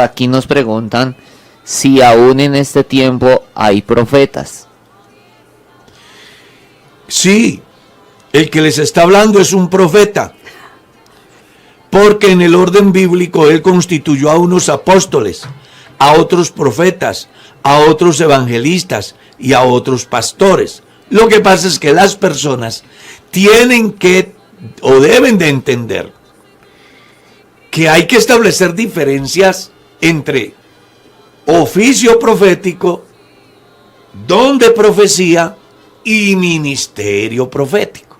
Aquí nos preguntan si aún en este tiempo hay profetas. Sí, el que les está hablando es un profeta, porque en el orden bíblico él constituyó a unos apóstoles, a otros profetas, a otros evangelistas y a otros pastores. Lo que pasa es que las personas tienen que o deben de entender que hay que establecer diferencias entre oficio profético, don de profecía y ministerio profético.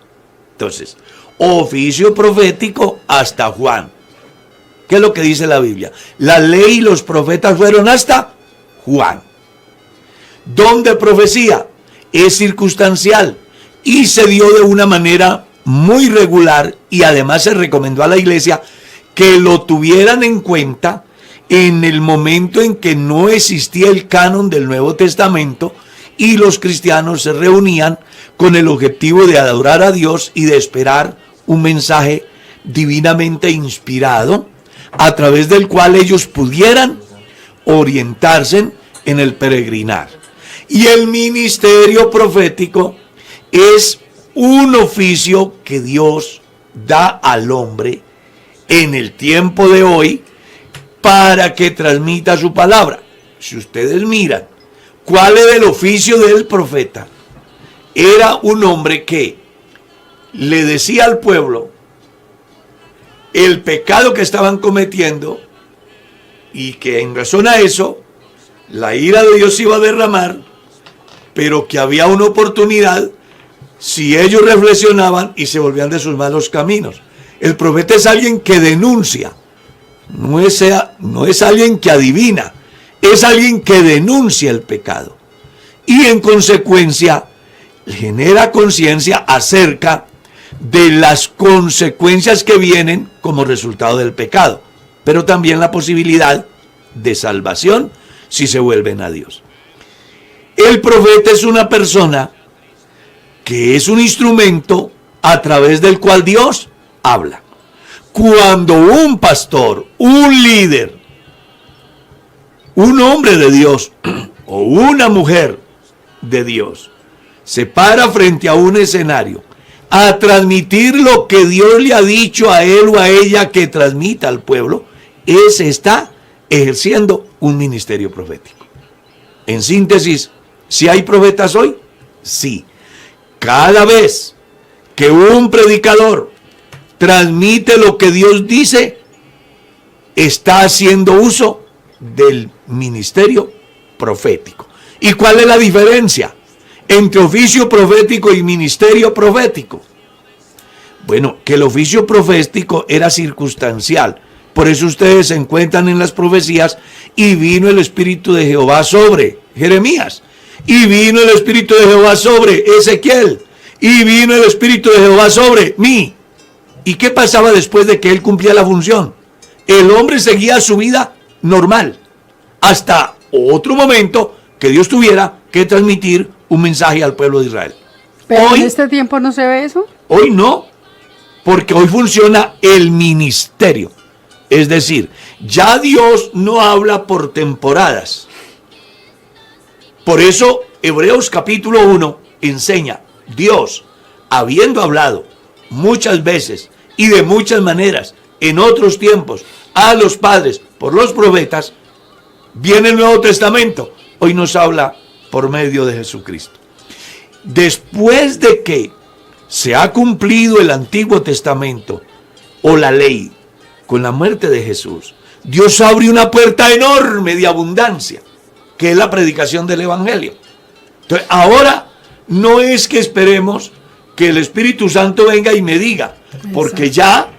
Entonces, oficio profético hasta Juan. ¿Qué es lo que dice la Biblia? La ley y los profetas fueron hasta Juan. Don de profecía es circunstancial y se dio de una manera muy regular, y además se recomendó a la iglesia que lo tuvieran en cuenta en el momento en que no existía el canon del Nuevo Testamento y los cristianos se reunían con el objetivo de adorar a Dios y de esperar un mensaje divinamente inspirado a través del cual ellos pudieran orientarse en el peregrinar. Y el ministerio profético es un oficio que Dios da al hombre en el tiempo de hoy para que transmita su palabra. Si ustedes miran, ¿cuál era el oficio del profeta? Era un hombre que le decía al pueblo el pecado que estaban cometiendo y que en razón a eso la ira de Dios iba a derramar, pero que había una oportunidad si ellos reflexionaban y se volvían de sus malos caminos. El profeta es alguien que denuncia, no es alguien que adivina, es alguien que denuncia el pecado y en consecuencia genera conciencia acerca de las consecuencias que vienen como resultado del pecado, pero también la posibilidad de salvación si se vuelven a Dios. El profeta es una persona que es un instrumento a través del cual Dios habla. Cuando un pastor, un líder, un hombre de Dios o una mujer de Dios se para frente a un escenario a transmitir lo que Dios le ha dicho a él o a ella que transmita al pueblo, ese está ejerciendo un ministerio profético. En síntesis, ¿si hay profetas hoy? Sí. Cada vez que un predicador transmite lo que Dios dice, está haciendo uso del ministerio profético. ¿Y cuál es la diferencia entre oficio profético y ministerio profético? Bueno, que el oficio profético era circunstancial. Por eso ustedes se encuentran en las profecías: y vino el Espíritu de Jehová sobre Jeremías, y vino el Espíritu de Jehová sobre Ezequiel, y vino el Espíritu de Jehová sobre mí. ¿Y qué pasaba después de que él cumplía la función? El hombre seguía su vida normal, hasta otro momento que Dios tuviera que transmitir un mensaje al pueblo de Israel. ¿Pero hoy, en este tiempo no se ve eso? Hoy no, porque hoy funciona el ministerio. Es decir, ya Dios no habla por temporadas. Por eso Hebreos capítulo 1 enseña: Dios, habiendo hablado muchas veces y de muchas maneras en otros tiempos a los padres por los profetas, viene el Nuevo Testamento, hoy nos habla por medio de Jesucristo. Después de que se ha cumplido el Antiguo Testamento o la ley con la muerte de Jesús, Dios abre una puerta enorme de abundancia, que es la predicación del Evangelio. Entonces, ahora no es que esperemos que el Espíritu Santo venga y me diga, porque ya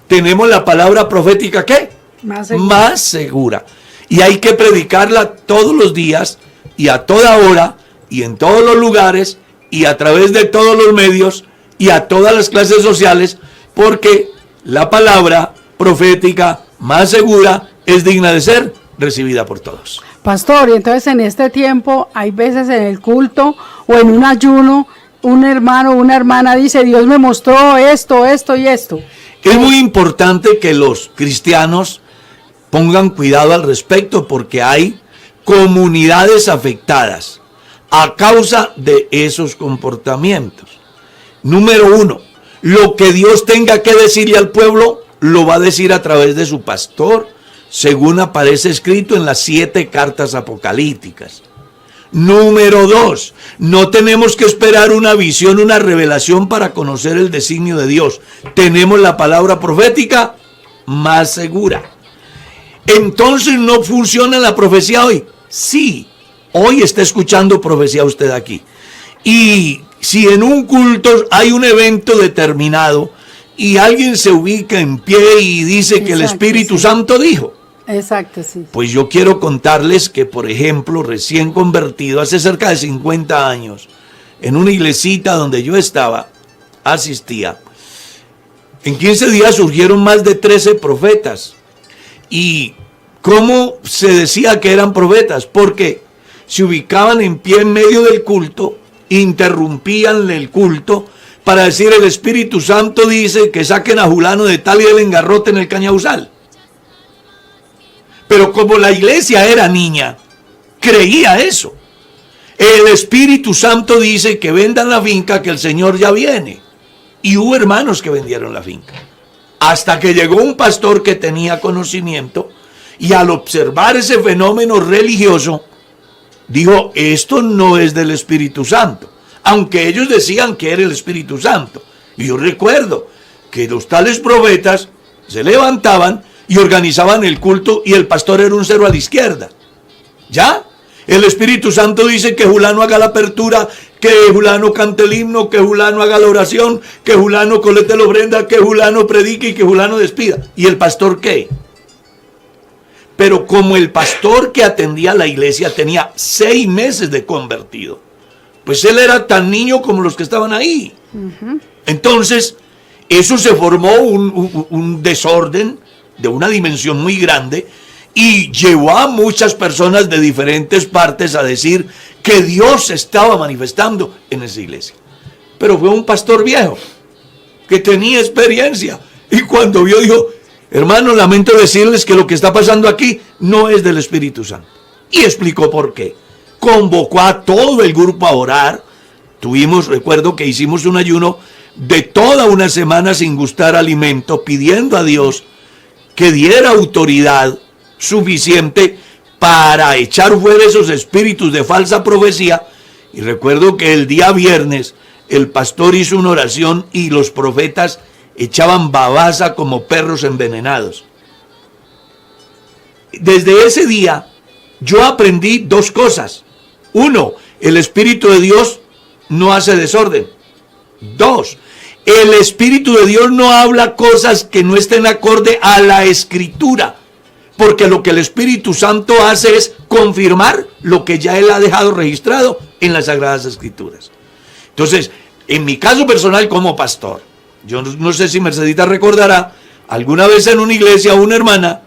tenemos la palabra profética, ¿qué? Más segura. Y hay que predicarla todos los días y a toda hora y en todos los lugares y a través de todos los medios y a todas las clases sociales, porque la palabra profética más segura es digna de ser recibida por todos. Pastor, y entonces en este tiempo hay veces en el culto o en un ayuno, un hermano o una hermana dice: Dios me mostró esto, esto y esto. Es muy importante que los cristianos pongan cuidado al respecto porque hay comunidades afectadas a causa de esos comportamientos. Número 1, lo que Dios tenga que decirle al pueblo, lo va a decir a través de su pastor, según aparece escrito en las 7 cartas apocalípticas. Número 2, no tenemos que esperar una visión, una revelación para conocer el designio de Dios. Tenemos la palabra profética más segura. Entonces, ¿no funciona la profecía hoy? Sí, hoy está escuchando profecía usted aquí. Y si en un culto hay un evento determinado y alguien se ubica en pie y dice que el Espíritu Santo dijo. Exacto, sí. Pues yo quiero contarles que, por ejemplo, recién convertido, hace cerca de 50 años, en una iglesita donde yo estaba, asistía, en 15 días surgieron más de 13 profetas. ¿Y cómo se decía que eran profetas? Porque se ubicaban en pie en medio del culto, interrumpían el culto para decir: el Espíritu Santo dice que saquen a Julano de tal y del engarrote en el cañauzal. Pero como la iglesia era niña, creía eso. El Espíritu Santo dice que vendan la finca, que el Señor ya viene. Y hubo hermanos que vendieron la finca. Hasta que llegó un pastor que tenía conocimiento y al observar ese fenómeno religioso, dijo: esto no es del Espíritu Santo. Aunque ellos decían que era el Espíritu Santo. Y yo recuerdo que los tales profetas se levantaban y organizaban el culto y el pastor era un cero a la izquierda. ¿Ya? El Espíritu Santo dice que Julano haga la apertura, que Julano cante el himno, que Julano haga la oración, que Julano colete la ofrenda, que Julano predique y que Julano despida. ¿Y el pastor qué? Pero como el pastor que atendía la iglesia tenía 6 meses de convertido, pues él era tan niño como los que estaban ahí. Entonces, eso se formó un desorden de una dimensión muy grande y llevó a muchas personas de diferentes partes a decir que Dios se estaba manifestando en esa iglesia. Pero fue un pastor viejo que tenía experiencia y cuando vio dijo: hermano, lamento decirles que lo que está pasando aquí no es del Espíritu Santo. Y explicó por qué. Convocó a todo el grupo a orar. Recuerdo que hicimos un ayuno de toda una semana sin gustar alimento, pidiendo a Dios que diera autoridad suficiente para echar fuera esos espíritus de falsa profecía. Y recuerdo que el día viernes el pastor hizo una oración y los profetas echaban babasa como perros envenenados. Desde ese día yo aprendí 2 cosas. 1, el Espíritu de Dios no hace desorden. 2, el Espíritu de Dios no habla cosas que no estén acorde a la Escritura, porque lo que el Espíritu Santo hace es confirmar lo que ya Él ha dejado registrado en las Sagradas Escrituras. Entonces, en mi caso personal como pastor, yo no sé si Mercedita recordará, alguna vez en una iglesia una hermana,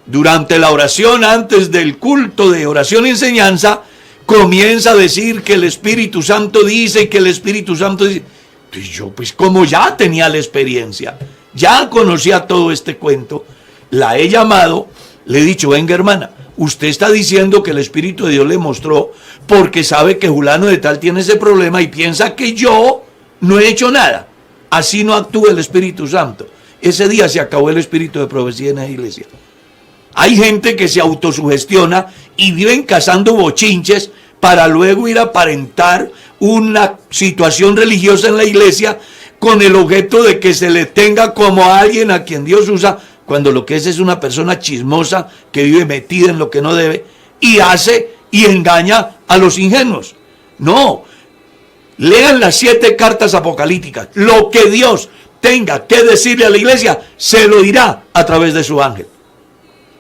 durante la oración, antes del culto de oración y enseñanza, comienza a decir que el Espíritu Santo dice, que el Espíritu Santo dice. Y yo, pues como ya tenía la experiencia, ya conocía todo este cuento, la he llamado, le he dicho: venga hermana, usted está diciendo que el Espíritu de Dios le mostró porque sabe que Julano de tal tiene ese problema y piensa que yo no he hecho nada. Así no actúa el Espíritu Santo. Ese día se acabó el espíritu de profecía en la iglesia. Hay gente que se autosugestiona y viven cazando bochinches para luego ir a aparentar una situación religiosa en la iglesia con el objeto de que se le tenga como a alguien a quien Dios usa, cuando lo que es una persona chismosa que vive metida en lo que no debe y hace y engaña a los ingenuos. No, lean las 7 cartas apocalípticas. Lo que Dios tenga que decirle a la iglesia, se lo dirá a través de su ángel.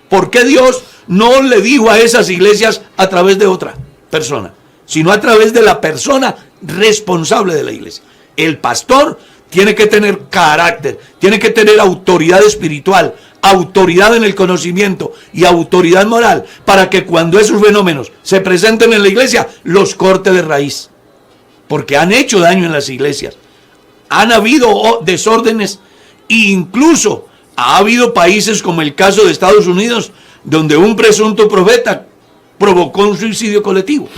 ¿Por qué Dios no le dijo a esas iglesias a través de otra persona, sino a través de la persona responsable de la iglesia? El pastor tiene que tener carácter, tiene que tener autoridad espiritual, autoridad en el conocimiento y autoridad moral para que cuando esos fenómenos se presenten en la iglesia, los corte de raíz. Porque han hecho daño en las iglesias. Han habido desórdenes e incluso ha habido países como el caso de Estados Unidos donde un presunto profeta provocó un suicidio colectivo.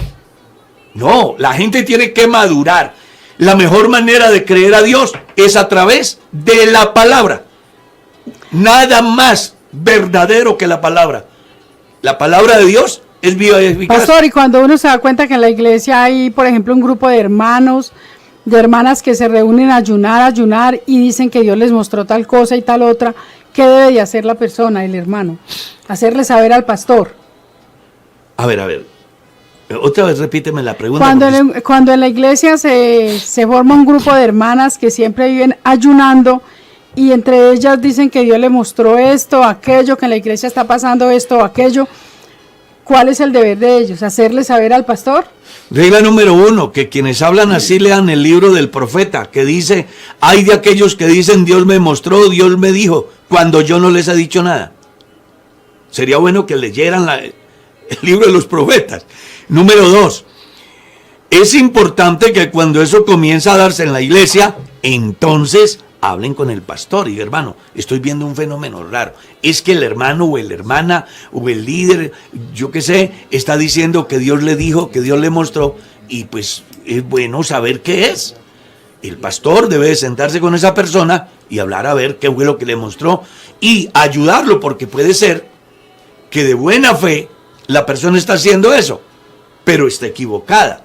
No, la gente tiene que madurar. La mejor manera de creer a Dios es a través de la palabra. Nada más verdadero que la palabra. La palabra de Dios es viva y eficaz. Pastor, y cuando uno se da cuenta que en la iglesia hay, por ejemplo, un grupo de hermanos, de hermanas que se reúnen a ayunar y dicen que Dios les mostró tal cosa y tal otra, ¿qué debe de hacer la persona, el hermano? Hacerle saber al pastor. A ver. Otra vez repíteme la pregunta. Cuando en la iglesia se forma un grupo de hermanas que siempre viven ayunando y entre ellas dicen que Dios le mostró esto, aquello, que en la iglesia está pasando esto o aquello, ¿cuál es el deber de ellos? ¿Hacerle saber al pastor? Regla número 1, que quienes hablan así lean el libro del profeta, que dice, hay de aquellos que dicen Dios me mostró, Dios me dijo, cuando yo no les he dicho nada. Sería bueno que leyeran el libro de los profetas. Número 2, es importante que cuando eso comienza a darse en la iglesia, entonces hablen con el pastor. Y hermano, estoy viendo un fenómeno raro. Es que el hermano o la hermana o el líder, yo qué sé, está diciendo que Dios le dijo, que Dios le mostró, y pues es bueno saber qué es. El pastor debe sentarse con esa persona y hablar a ver qué fue lo que le mostró y ayudarlo, porque puede ser que de buena fe la persona está haciendo eso, pero está equivocada.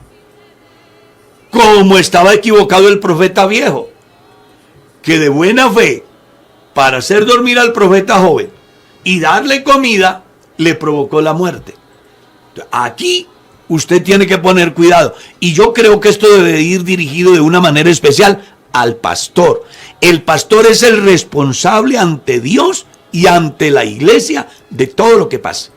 Como estaba equivocado el profeta viejo, que de buena fe, para hacer dormir al profeta joven y darle comida, le provocó la muerte. Aquí usted tiene que poner cuidado. Y yo creo que esto debe ir dirigido de una manera especial al pastor. El pastor es el responsable ante Dios y ante la iglesia de todo lo que pasa.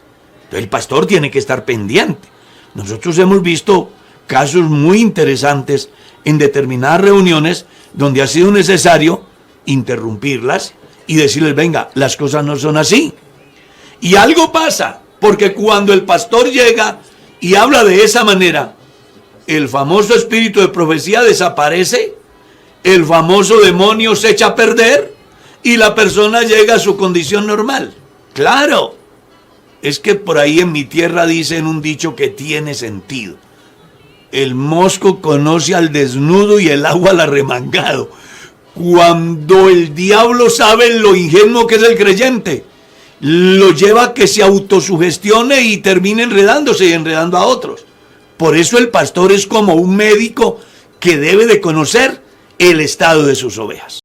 El pastor tiene que estar pendiente. Nosotros hemos visto casos muy interesantes en determinadas reuniones donde ha sido necesario interrumpirlas y decirles, venga, las cosas no son así. Y algo pasa, porque cuando el pastor llega y habla de esa manera, el famoso espíritu de profecía desaparece, el famoso demonio se echa a perder y la persona llega a su condición normal. Claro. Es que por ahí en mi tierra dicen un dicho que tiene sentido. El mosco conoce al desnudo y el agua al arremangado. Cuando el diablo sabe lo ingenuo que es el creyente, lo lleva a que se autosugestione y termine enredándose y enredando a otros. Por eso el pastor es como un médico que debe de conocer el estado de sus ovejas.